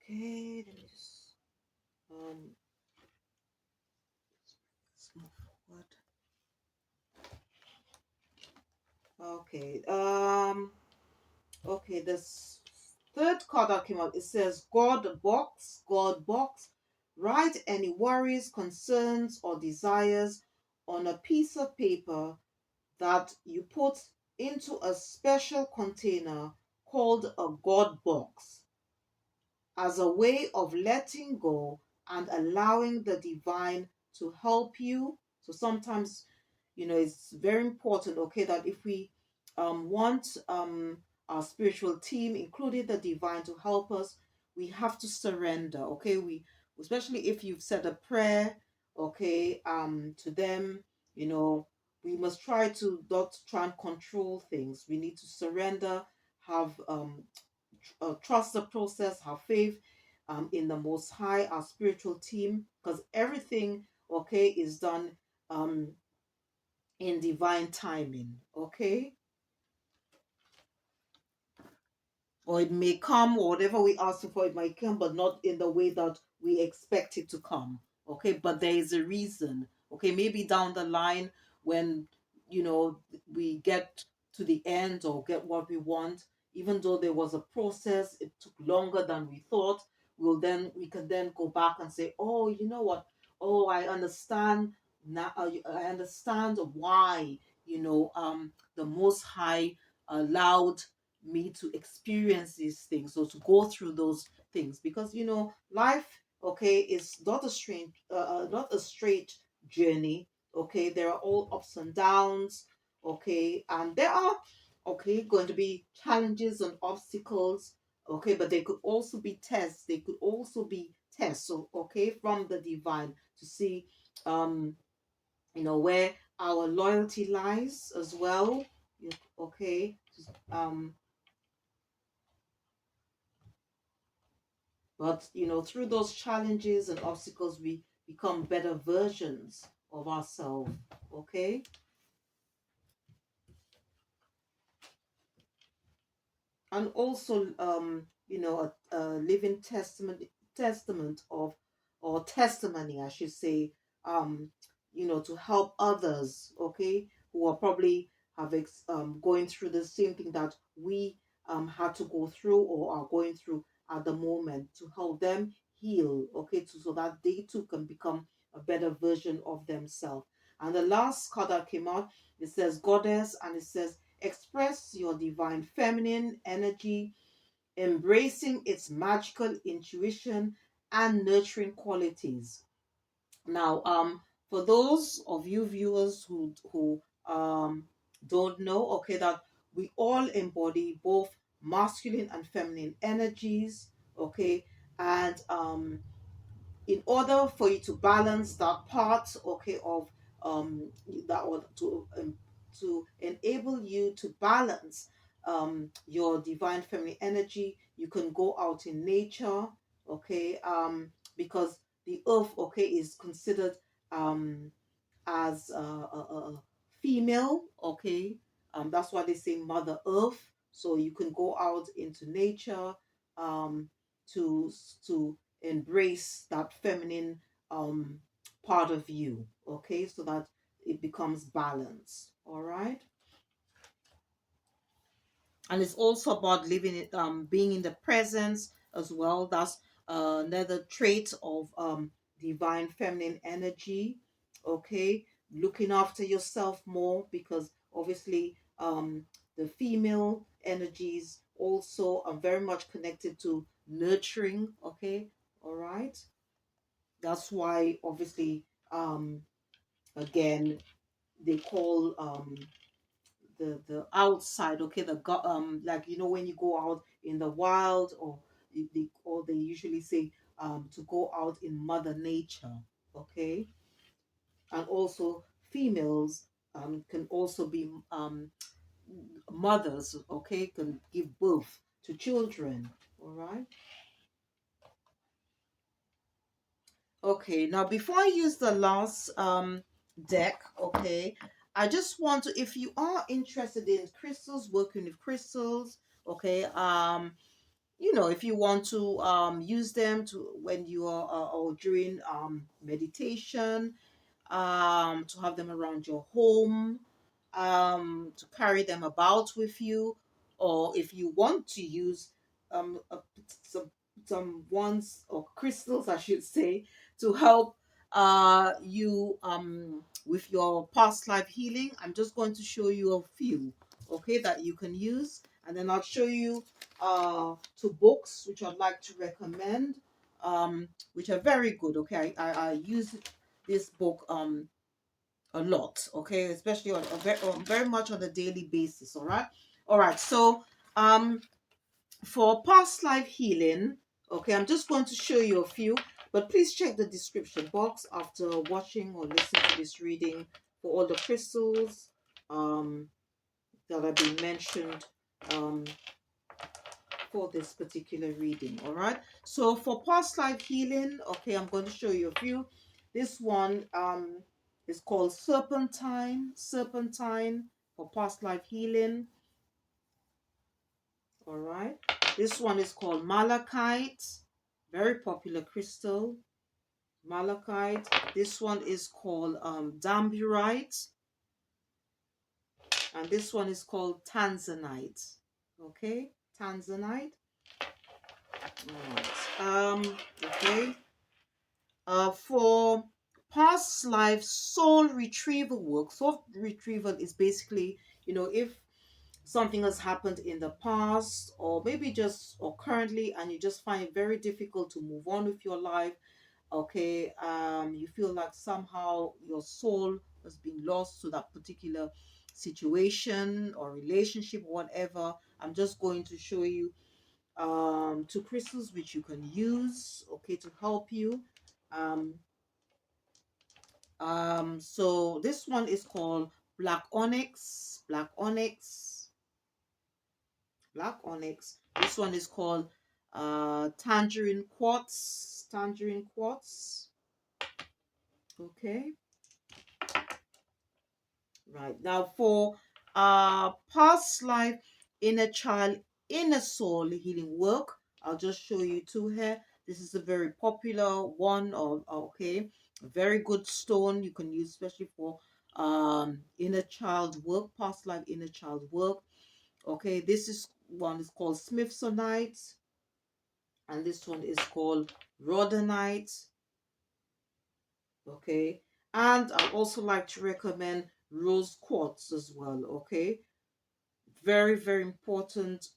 Okay, let me just let's move forward. Okay, okay, this third card that came up, it says God box, God box. Write any worries, concerns, or desires on a piece of paper that you put into a special container called a God box, as a way of letting go and allowing the divine to help you. So sometimes, it's very important, okay, that if we want our spiritual team, including the divine, to help us, we have to surrender, okay? Especially if you've said a prayer, okay, to them, you know, we must try to not try and control things. We need to surrender, have trust the process, have faith in the Most High, our spiritual team, because everything, okay, is done um, in divine timing, okay? Or it may come, or whatever we ask for, it might come, but not in the way that we expect it to come, okay? But there is a reason, okay? Maybe down the line when, we get to the end or get what we want, even though there was a process, it took longer than we thought, we can then go back and say, oh, you know what? oh, I understand now. I understand why, the Most High allowed me to experience these things, or to go through those things, because life, okay, is not a straight journey. Okay, there are all ups and downs. Okay, and there are, okay, going to be challenges and obstacles. Okay, but they could also be tests. They could also be tests. So, okay, from the divine, to see, um, where our loyalty lies as well. Okay, um, but through those challenges and obstacles, we become better versions of ourselves. Okay. And also, a living testament of, or testimony, I should say, um to help others, okay, who are probably going through the same thing that we had to go through, or are going through at the moment, to help them heal, okay, so that they too can become a better version of themselves. And the last card that came out, it says goddess, and it says express your divine feminine energy, embracing its magical intuition and nurturing qualities. Now, for those of you viewers who don't know, okay, that we all embody both masculine and feminine energies, okay, and in order for you to balance that part, okay, of that, or to enable you to balance your divine feminine energy, you can go out in nature, okay, because the earth, okay, is considered um as a female, okay. That's why they say Mother Earth. So you can go out into nature, um, to embrace that feminine um, part of you, okay, so that it becomes balanced. All right. And it's also about living it, being in the presence as well. That's another trait of divine feminine energy. Okay, looking after yourself more, because obviously the female energies also are very much connected to nurturing. Okay, all right. That's why obviously, again, they call the outside, okay, like, when you go out in the wild, or they usually say to go out in Mother Nature, okay. And also females can also be mothers, okay, can give birth to children. All right. Okay, now before I use the last deck, okay, I just want to, if you are interested in crystals, working with crystals, okay, if you want to use them to when you are or during meditation, to have them around your home, to carry them about with you, or if you want to use um, a, some ones, or crystals, I should say, to help you with your past life healing. I'm just going to show you a few, okay, that you can use, and then I'll show you two books which I'd like to recommend, which are very good. Okay, I use this book a lot, okay, especially on very much on a daily basis. All right. So for past life healing, okay, I'm just going to show you a few, but please check the description box after watching or listening to this reading for all the crystals that have been mentioned um for this particular reading. All right. So for past life healing, okay, I'm going to show you a few. This one is called Serpentine for past life healing. All right. This one is called Malachite, very popular crystal. Malachite. This one is called Damburite, and this one is called Tanzanite. Okay, Tanzanite. All right. Okay. For past life soul retrieval work. Soul retrieval is basically, if something has happened in the past or maybe just or currently, and you just find it very difficult to move on with your life. Okay, you feel like somehow your soul has been lost to that particular situation or relationship, whatever. I'm just going to show you two crystals which you can use, okay, to help you. um so this one is called black onyx. This one is called tangerine quartz. Okay, right. Now for past life, inner child, inner soul healing work, I'll just show you two here. This is a very popular one, or okay, a very good stone you can use, especially for inner child work, past life inner child work. Okay, this is one is called Smithsonite, and this one is called rhodonite. Okay, and I also like to recommend rose quartz as well. Okay, very very important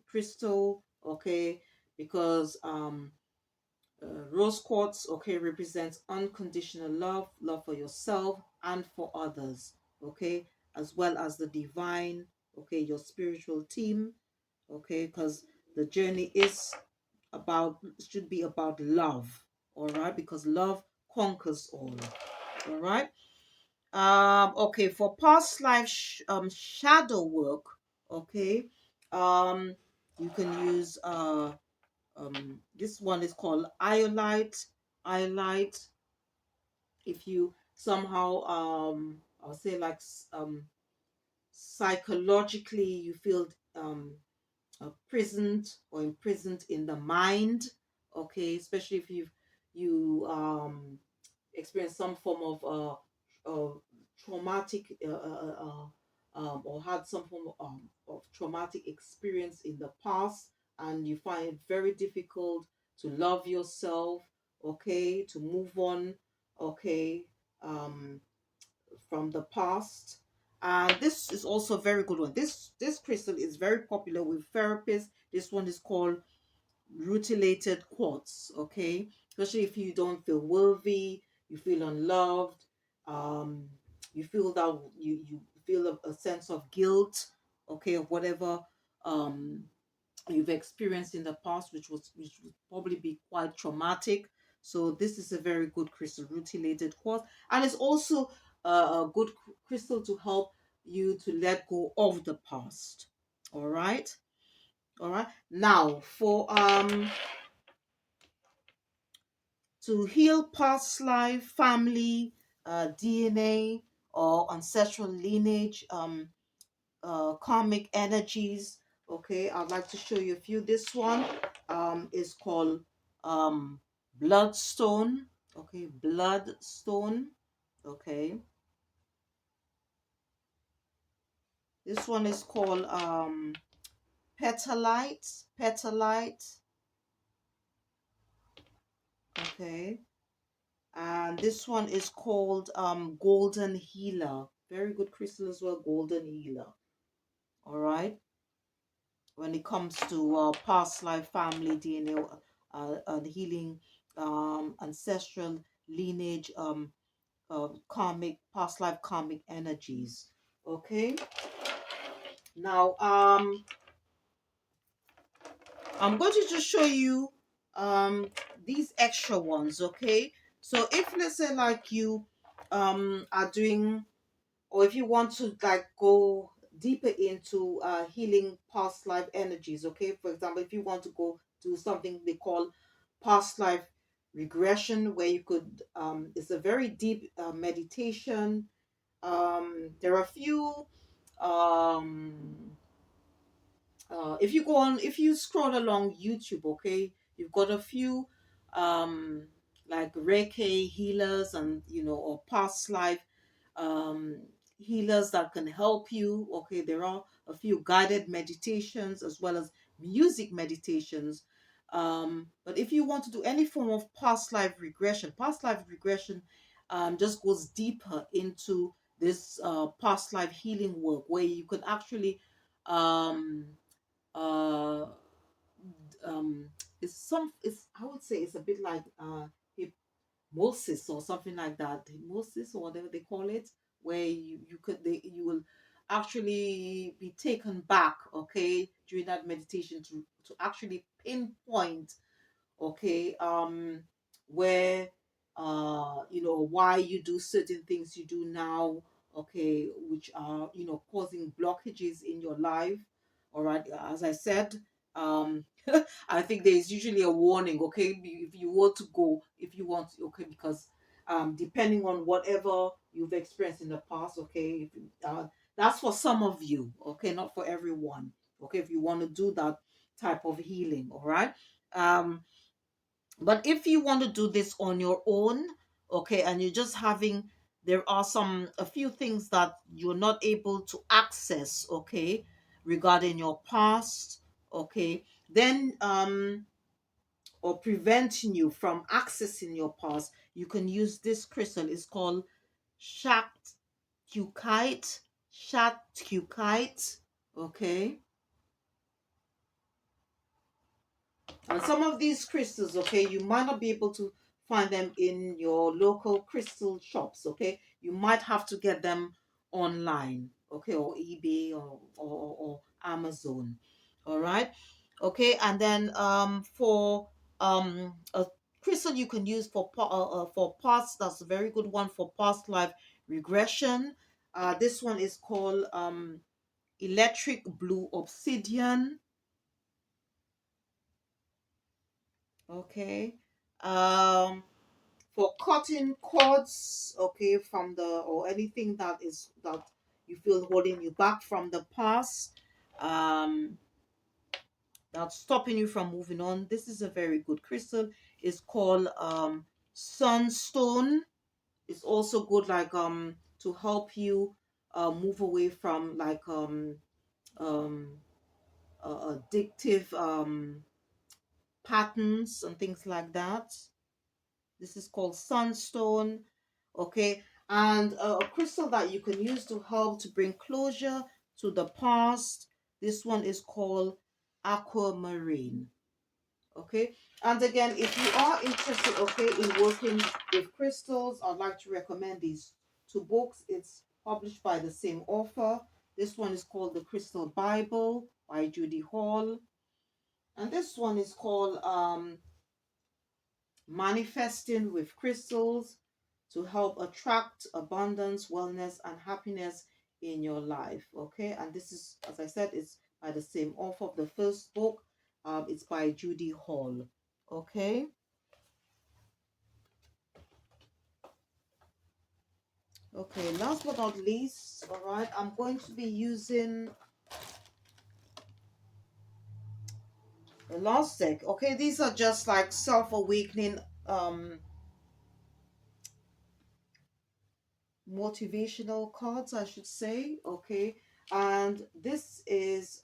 crystal. Okay, because rose quartz, okay, represents unconditional love for yourself and for others. Okay, as well as the divine, okay, your spiritual team. Okay, because the journey is about should be about love. All right, because love conquers all. All right. Okay, for past life shadow work, okay, um you can use this one is called iolite. If you somehow I'll say like psychologically you feel prisoned or imprisoned in the mind, okay, especially if you experience some form of traumatic or had some form of traumatic experience in the past, and you find it very difficult to love yourself, okay, to move on, okay, um, from the past. And this is also a very good one. This crystal is very popular with therapists. This one is called rutilated quartz. Okay, especially if you don't feel worthy, you feel unloved, um you feel that you feel a sense of guilt, okay, of whatever um you've experienced in the past, which would probably be quite traumatic. So this is a very good crystal, rutilated quartz, and it's also a good crystal to help you to let go of the past. All right. All right, now for to heal past life, family, DNA, or ancestral lineage, karmic energies. Okay, I'd like to show you a few. This one is called um, bloodstone. Okay, bloodstone. Okay, this one is called petalite. Petalite. Okay, and this one is called golden healer. Very good crystal as well, golden healer. All right, when it comes to past life, family, DNA, and healing, ancestral lineage, karmic, past life karmic energies. Okay, now I'm going to just show you these extra ones. Okay, so if let's say like you are doing, or if you want to like go deeper into healing past life energies, okay, for example, if you want to go do something they call past life regression, where you could it's a very deep meditation. There are a few um if you go on, if you scroll along YouTube, okay, you've got a few um like Reiki healers, and or past life um healers that can help you. Okay, there are a few guided meditations as well as music meditations. But if you want to do any form of past life regression, just goes deeper into this past life healing work, where you could actually um, uh, um, it's, I would say it's a bit like hypnosis or something like that, hypnosis or whatever they call it, where you will actually be taken back, okay, during that meditation to actually pinpoint, okay, where why you do certain things you do now, okay, which are causing blockages in your life. All right, as I said, I think there is usually a warning, okay, if you want to go, if you want, okay, because depending on whatever you've experienced in the past, okay, if, that's for some of you, okay, not for everyone, okay, if you want to do that type of healing, all right. But if you want to do this on your own, okay, and you're just having, there are a few things that you're not able to access, okay, regarding your past, okay, then or preventing you from accessing your past, you can use this crystal. It's called Shatkukite. Shatkukite, okay. And some of these crystals, okay, you might not be able to find them in your local crystal shops, okay. You might have to get them online, okay, or eBay or Amazon. All right. Okay, and then for a crystal you can use for past, that's a very good one for past life regression. This one is called electric blue obsidian. Okay. Um, for cutting cords, okay, from the or anything that you feel holding you back from the past, um, that's stopping you from moving on. This is a very good crystal. It's called sunstone. It's also good, like to help you move away from like um addictive patterns and things like that. This is called sunstone, okay? And a crystal that you can use to help to bring closure to the past. This one is called aquamarine, okay? And again, if you are interested, okay, in working with crystals, I'd like to recommend these two books. It's published by the same author. This one is called The Crystal Bible by Judy Hall. And this one is called Manifesting with Crystals to help attract abundance, wellness, and happiness in your life. Okay, and this is, as I said, it's by the same author of the first book. It's by Judy Hall. Okay, okay. Last but not least, all right, I'm going to be using the last deck. Okay, these are just like self-awakening motivational cards, I should say. Okay, and this is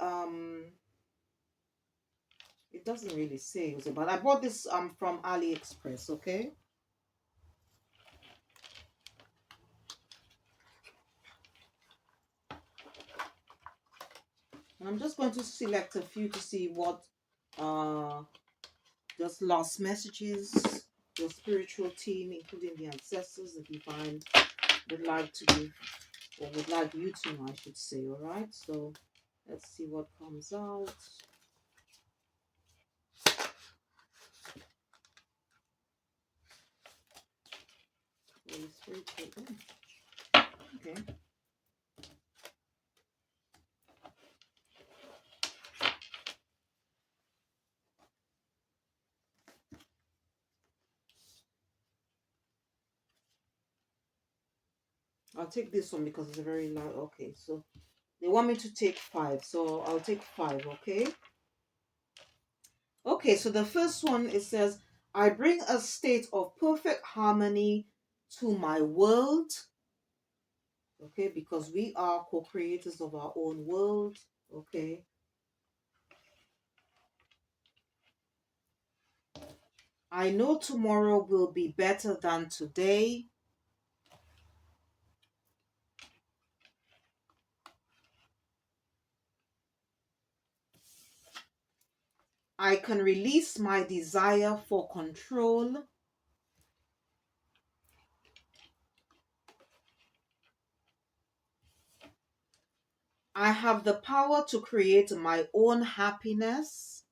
it doesn't really say who's it, but I bought this from AliExpress, okay. And I'm just going to select a few to see what uh just lost messages your spiritual team, including the ancestors, the divine, would like to give, or would like you to know, I should say. All right, so let's see what comes out. Holy Spirit, okay. I'll take this one because it's a very loud. Okay, so they want me to take five, so I'll take five. Okay. Okay, so the first one, it says, I bring a state of perfect harmony to my world. Okay, because we are co-creators of our own world. Okay. I know tomorrow will be better than today. I can release my desire for control. I have the power to create my own happiness.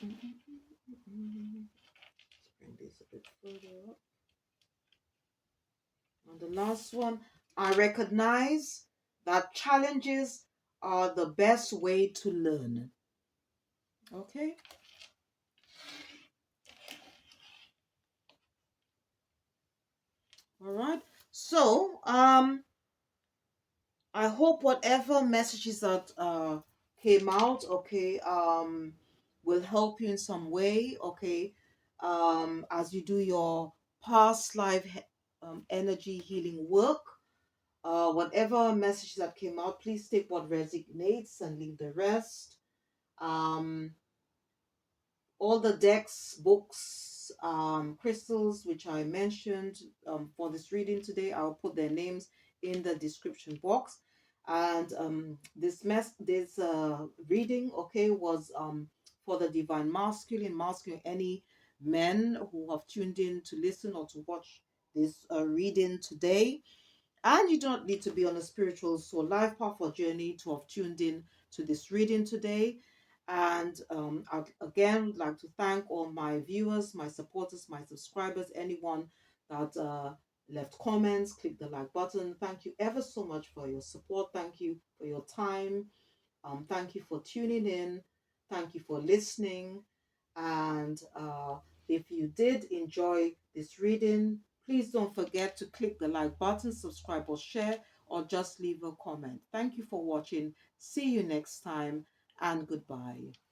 Let's bring this a bit further up. And the last one, I recognize that challenges are the best way to learn. Okay. All right. So, I hope whatever messages that came out, okay, will help you in some way, okay, as you do your past life energy healing work. Whatever message that came out, please take what resonates and leave the rest. Um, all the decks, books, crystals which I mentioned for this reading today, I'll put their names in the description box. And this reading, okay, was for the divine masculine, any men who have tuned in to listen or to watch this reading today. And you don't need to be on a spiritual soul life path or journey to have tuned in to this reading today. And I'd again like to thank all my viewers, my supporters, my subscribers, anyone that left comments, click the like button. Thank you ever so much for your support. Thank you for your time. Thank you for tuning in. Thank you for listening. And if you did enjoy this reading, please don't forget to click the like button, subscribe or share, or just leave a comment. Thank you for watching. See you next time, and goodbye.